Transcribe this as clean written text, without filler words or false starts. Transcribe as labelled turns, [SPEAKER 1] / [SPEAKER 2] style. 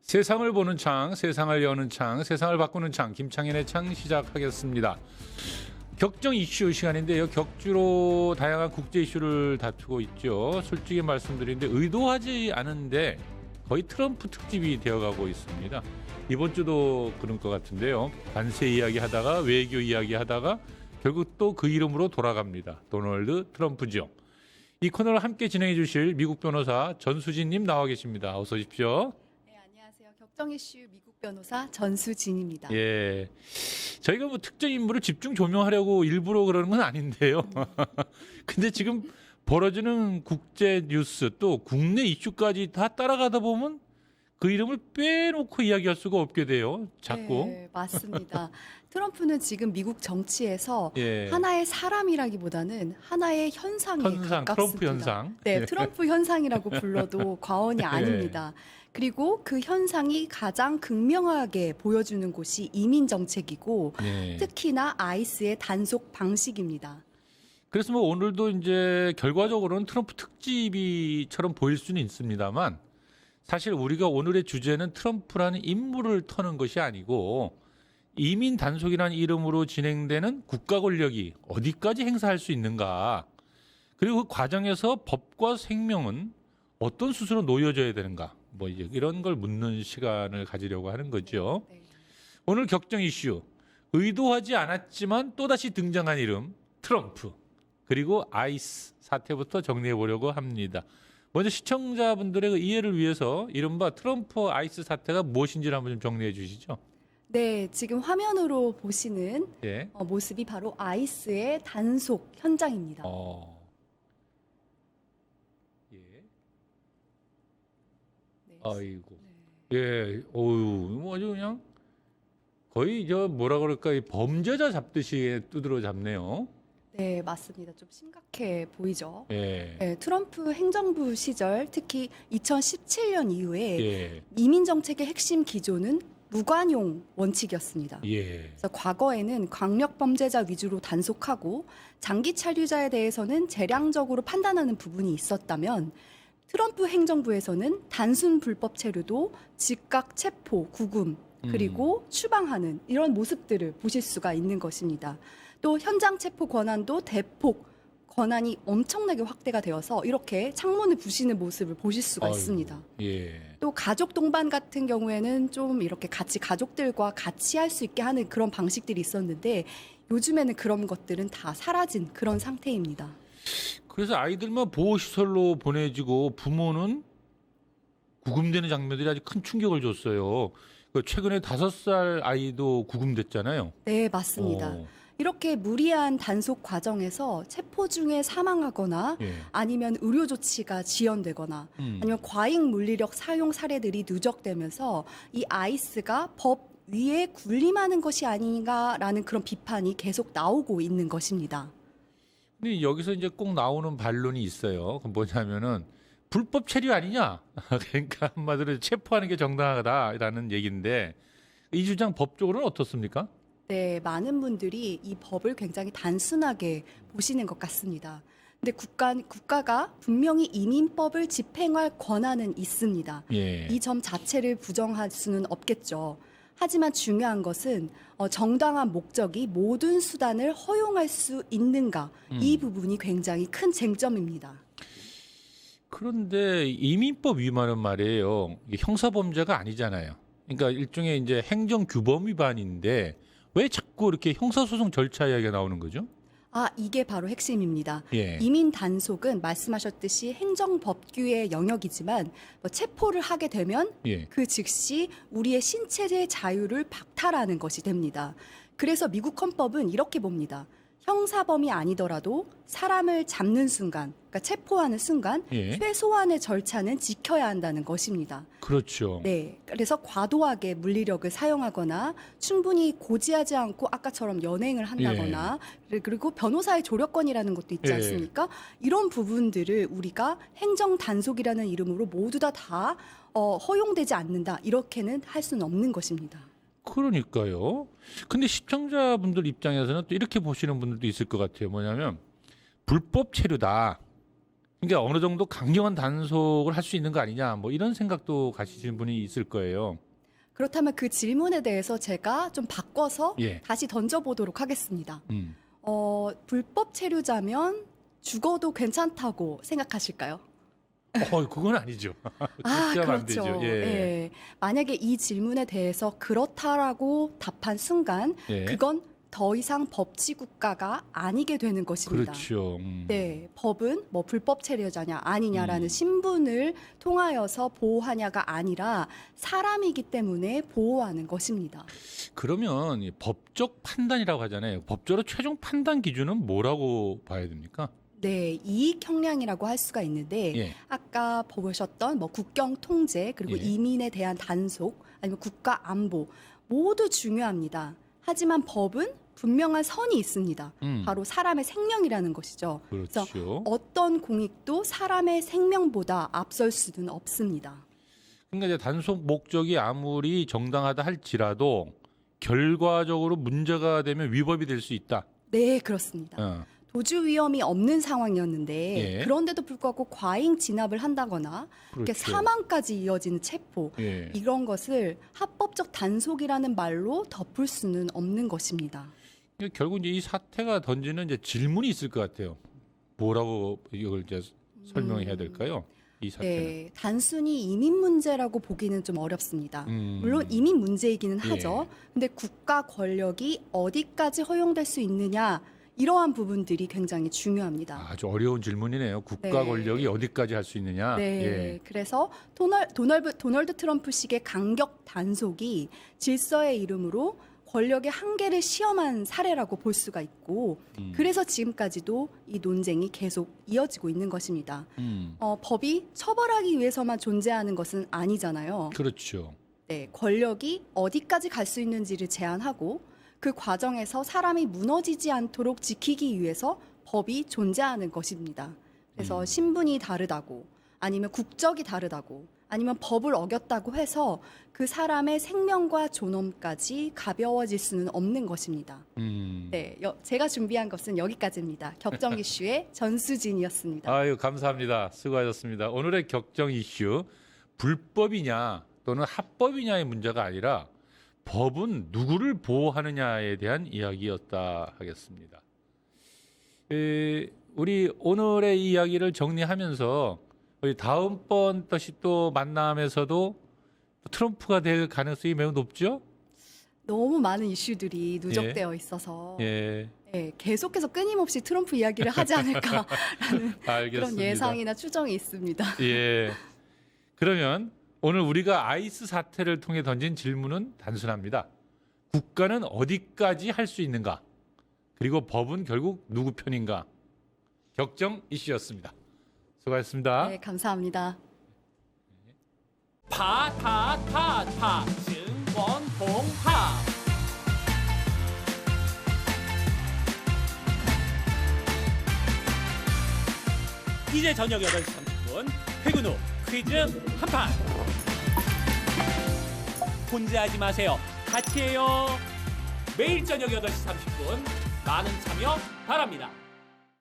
[SPEAKER 1] 세상을 보는 창, 세상을 여는 창, 세상을 바꾸는 창, 김창현의 창 시작하겠습니다. 격정 이슈 시간인데요. 격주로 다양한 국제 이슈를 다투고 있죠. 솔직히 말씀드리는데 의도하지 않은데 거의 트럼프 특집이 되어가고 있습니다. 이번 주도 그런 것 같은데요. 관세 이야기하다가 외교 이야기하다가 결국 또 그 이름으로 돌아갑니다. 도널드 트럼프죠. 이 코너를 함께 진행해 주실 미국 변호사 전수진님 나와 계십니다. 어서 오십시오.
[SPEAKER 2] 격정 이슈 미국 변호사 전수진입니다.
[SPEAKER 1] 예, 저희가 뭐 특정 인물을 집중 조명하려고 일부러 그러는 건 아닌데요. 근데 지금 벌어지는 국제 뉴스 또 국내 이슈까지 다 따라가다 보면 그 이름을 빼놓고 이야기할 수가 없게 돼요. 자꾸.
[SPEAKER 2] 네, 맞습니다. 트럼프는 지금 미국 정치에서
[SPEAKER 1] 예.
[SPEAKER 2] 하나의 사람이라기보다는 하나의 현상에 가깝습니다.
[SPEAKER 1] 트럼프 현상.
[SPEAKER 2] 네, 트럼프 현상이라고 불러도 과언이 아닙니다. 그리고 그 현상이 가장 극명하게 보여주는 곳이 이민 정책이고
[SPEAKER 1] 예.
[SPEAKER 2] 특히나 아이스의 단속 방식입니다.
[SPEAKER 1] 그래서 뭐 오늘도 이제 결과적으로는 트럼프 특집이처럼 보일 수는 있습니다만 사실 우리가 오늘의 주제는 트럼프라는 인물을 터는 것이 아니고 이민 단속이라는 이름으로 진행되는 국가 권력이 어디까지 행사할 수 있는가, 그리고 그 과정에서 법과 생명은 어떤 수순으로 놓여져야 되는가, 뭐 이제 이런 걸 묻는 시간을 가지려고 하는 거죠.
[SPEAKER 2] 네.
[SPEAKER 1] 오늘 격정 이슈, 의도하지 않았지만 또다시 등장한 이름 트럼프, 그리고 아이스 사태부터 정리해 보려고 합니다. 먼저 시청자분들의 그 이해를 위해서 이른바 트럼프 아이스 사태가 무엇인지를 한번 좀 정리해 주시죠.
[SPEAKER 2] 네, 지금 화면으로 보시는
[SPEAKER 1] 예.
[SPEAKER 2] 모습이 바로 아이스의 단속 현장입니다.
[SPEAKER 1] 예.
[SPEAKER 2] 네.
[SPEAKER 1] 아이고. 예. 어유, 뭐 아주 그냥 거의 저 뭐라 그럴까, 이 범죄자 잡듯이 두드러 잡네요.
[SPEAKER 2] 네, 맞습니다. 좀 심각해 보이죠?
[SPEAKER 1] 예.
[SPEAKER 2] 네, 트럼프 행정부 시절 특히 2017년 이후에
[SPEAKER 1] 예.
[SPEAKER 2] 이민 정책의 핵심 기조는 무관용 원칙이었습니다.
[SPEAKER 1] 예.
[SPEAKER 2] 그래서 과거에는 강력 범죄자 위주로 단속하고 장기 차류자에 대해서는 재량적으로 판단하는 부분이 있었다면 트럼프 행정부에서는 단순 불법 체류도 즉각 체포, 구금, 그리고 추방하는 이런 모습들을 보실 수가 있는 것입니다. 또 현장 체포 권한도 대폭 권한이 엄청나게 확대가 되어서 이렇게 창문을 부시는 모습을 보실 수가 있습니다.
[SPEAKER 1] 예.
[SPEAKER 2] 또 가족 동반 같은 경우에는 좀 이렇게 같이 가족들과 같이 할 수 있게 하는 그런 방식들이 있었는데 요즘에는 그런 것들은 다 사라진 그런 상태입니다.
[SPEAKER 1] 그래서 아이들만 보호시설로 보내지고 부모는 구금되는 장면들이 아주 큰 충격을 줬어요. 최근에 5살 아이도 구금됐잖아요.
[SPEAKER 2] 네, 맞습니다. 이렇게 무리한 단속 과정에서 체포 중에 사망하거나
[SPEAKER 1] 예.
[SPEAKER 2] 아니면 의료 조치가 지연되거나 아니면 과잉 물리력 사용 사례들이 누적되면서 이 아이스가 법 위에 군림하는 것이 아닌가라는 그런 비판이 계속 나오고 있는 것입니다.
[SPEAKER 1] 근데 여기서 이제 꼭 나오는 반론이 있어요. 그 뭐냐면은 불법 체류 아니냐? 그러니까 한마디로 체포하는 게 정당하다라는 얘기인데 이 주장 법적으로는 어떻습니까?
[SPEAKER 2] 네, 많은 분들이 이 법을 굉장히 단순하게 보시는 것 같습니다. 근데 국가가 분명히 이민법을 집행할 권한은 있습니다.
[SPEAKER 1] 예.
[SPEAKER 2] 이 점 자체를 부정할 수는 없겠죠. 하지만 중요한 것은 정당한 목적이 모든 수단을 허용할 수 있는가, 이 부분이 굉장히 큰 쟁점입니다.
[SPEAKER 1] 그런데 이민법 위반은 말이에요, 이게 형사범죄가 아니잖아요. 그러니까 일종의 이제 행정규범 위반인데 왜 자꾸 이렇게 형사소송 절차 이야기가 나오는 거죠?
[SPEAKER 2] 이게 바로 핵심입니다.
[SPEAKER 1] 예.
[SPEAKER 2] 이민 단속은 말씀하셨듯이 행정법규의 영역이지만 체포를 하게 되면
[SPEAKER 1] 예.
[SPEAKER 2] 그 즉시 우리의 신체의 자유를 박탈하는 것이 됩니다. 그래서 미국 헌법은 이렇게 봅니다. 형사범이 아니더라도 사람을 잡는 순간, 그러니까 체포하는 순간
[SPEAKER 1] 예.
[SPEAKER 2] 최소한의 절차는 지켜야 한다는 것입니다.
[SPEAKER 1] 그렇죠.
[SPEAKER 2] 네, 그래서 과도하게 물리력을 사용하거나 충분히 고지하지 않고 아까처럼 연행을 한다거나 그리고 변호사의 조력권이라는 것도 있지
[SPEAKER 1] 예.
[SPEAKER 2] 않습니까? 이런 부분들을 우리가 행정 단속이라는 이름으로 모두 다 허용되지 않는다, 이렇게는 할 수는 없는 것입니다.
[SPEAKER 1] 그러니까요. 근데 시청자분들 입장에서는 또 이렇게 보시는 분들도 있을 것 같아요. 뭐냐면 불법 체류다. 그러니까 어느 정도 강경한 단속을 할 수 있는 거 아니냐, 뭐 이런 생각도 가지신 분이 있을 거예요.
[SPEAKER 2] 그렇다면 그 질문에 대해서 제가 좀 바꿔서
[SPEAKER 1] 예.
[SPEAKER 2] 다시 던져보도록 하겠습니다.
[SPEAKER 1] 음.
[SPEAKER 2] 불법 체류자면 죽어도 괜찮다고 생각하실까요?
[SPEAKER 1] 그건 아니죠.
[SPEAKER 2] 아,
[SPEAKER 1] 그렇게 하면 안
[SPEAKER 2] 그렇죠.
[SPEAKER 1] 되죠. 예.
[SPEAKER 2] 예. 만약에 이 질문에 대해서 그렇다라고 답한 순간
[SPEAKER 1] 예.
[SPEAKER 2] 그건 더 이상 법치 국가가 아니게 되는 것입니다.
[SPEAKER 1] 그렇죠.
[SPEAKER 2] 네, 법은 뭐 불법 체류자냐 아니냐라는
[SPEAKER 1] 음.
[SPEAKER 2] 신분을 통하여서 보호하냐가 아니라 사람이기 때문에 보호하는 것입니다.
[SPEAKER 1] 그러면 이 법적 판단이라고 하잖아요. 법적으로 최종 판단 기준은 뭐라고 봐야 됩니까?
[SPEAKER 2] 네, 이익 형량이라고 할 수가 있는데
[SPEAKER 1] 예.
[SPEAKER 2] 아까 보셨던 뭐 국경 통제 그리고
[SPEAKER 1] 예.
[SPEAKER 2] 이민에 대한 단속 아니면 국가 안보 모두 중요합니다. 하지만 법은 분명한 선이 있습니다. 바로 사람의 생명이라는 것이죠. 그래서
[SPEAKER 1] 그렇죠.
[SPEAKER 2] 어떤 공익도 사람의 생명보다 앞설 수는 없습니다.
[SPEAKER 1] 그러니까 이제 단속 목적이 아무리 정당하다 할지라도 결과적으로 문제가 되면 위법이 될 수 있다.
[SPEAKER 2] 네, 그렇습니다. 도주 위험이 없는 상황이었는데
[SPEAKER 1] 예.
[SPEAKER 2] 그런데도 불구하고 과잉 진압을 한다거나 이렇게
[SPEAKER 1] 그렇죠.
[SPEAKER 2] 사망까지 이어지는 체포
[SPEAKER 1] 예.
[SPEAKER 2] 이런 것을 합법적 단속이라는 말로 덮을 수는 없는 것입니다.
[SPEAKER 1] 결국 이제 이 사태가 던지는 이제 질문이 있을 것 같아요. 뭐라고 이걸 이제 설명해야 될까요? 이 사태는.
[SPEAKER 2] 네, 단순히 이민 문제라고 보기는 좀 어렵습니다.
[SPEAKER 1] 음.
[SPEAKER 2] 물론 이민 문제이기는
[SPEAKER 1] 예.
[SPEAKER 2] 하죠. 근데 국가 권력이 어디까지 허용될 수 있느냐 이러한 부분들이 굉장히 중요합니다.
[SPEAKER 1] 아주 어려운 질문이네요. 국가
[SPEAKER 2] 네.
[SPEAKER 1] 권력이 어디까지 할 수 있느냐.
[SPEAKER 2] 네,
[SPEAKER 1] 예.
[SPEAKER 2] 그래서 도널드 트럼프식의 강력 단속이 질서의 이름으로 권력의 한계를 시험한 사례라고 볼 수가 있고 그래서 지금까지도 이 논쟁이 계속 이어지고 있는 것입니다. 법이 처벌하기 위해서만 존재하는 것은 아니잖아요.
[SPEAKER 1] 그렇죠.
[SPEAKER 2] 네, 권력이 어디까지 갈 수 있는지를 제한하고 그 과정에서 사람이 무너지지 않도록 지키기 위해서 법이 존재하는 것입니다. 그래서 신분이 다르다고 아니면 국적이 다르다고 아니면 법을 어겼다고 해서 그 사람의 생명과 존엄까지 가벼워질 수는 없는 것입니다. 네, 제가 준비한 것은 여기까지입니다. 격정 이슈의 전수진이었습니다.
[SPEAKER 1] 아유, 감사합니다. 수고하셨습니다. 오늘의 격정 이슈 불법이냐 또는 합법이냐의 문제가 아니라 법은 누구를 보호하느냐에 대한 이야기였다 하겠습니다. 우리 오늘의 이야기를 정리하면서 우리 다음번 또 만남에서도 트럼프가 될 가능성이 매우 높죠?
[SPEAKER 2] 너무 많은 이슈들이 누적되어 있어서
[SPEAKER 1] 예,
[SPEAKER 2] 네, 계속해서 끊임없이 트럼프 이야기를 하지 않을까라는
[SPEAKER 1] 알겠습니다.
[SPEAKER 2] 그런 예상이나 추정이 있습니다.
[SPEAKER 1] 예. 그러면 오늘 우리가 아이스 사태를 통해 던진 질문은 단순합니다. 국가는 어디까지 할 수 있는가? 그리고 법은 결국 누구 편인가? 격정 이슈였습니다. 수고하셨습니다.
[SPEAKER 2] 네, 감사합니다.
[SPEAKER 3] 파타타타 증권통합 이제 저녁 8시 30분 퇴근 후 퀴즈 한판 혼자 하지 마세요. 같이 해요. 매일 저녁 8시 30분 많은 참여 바랍니다.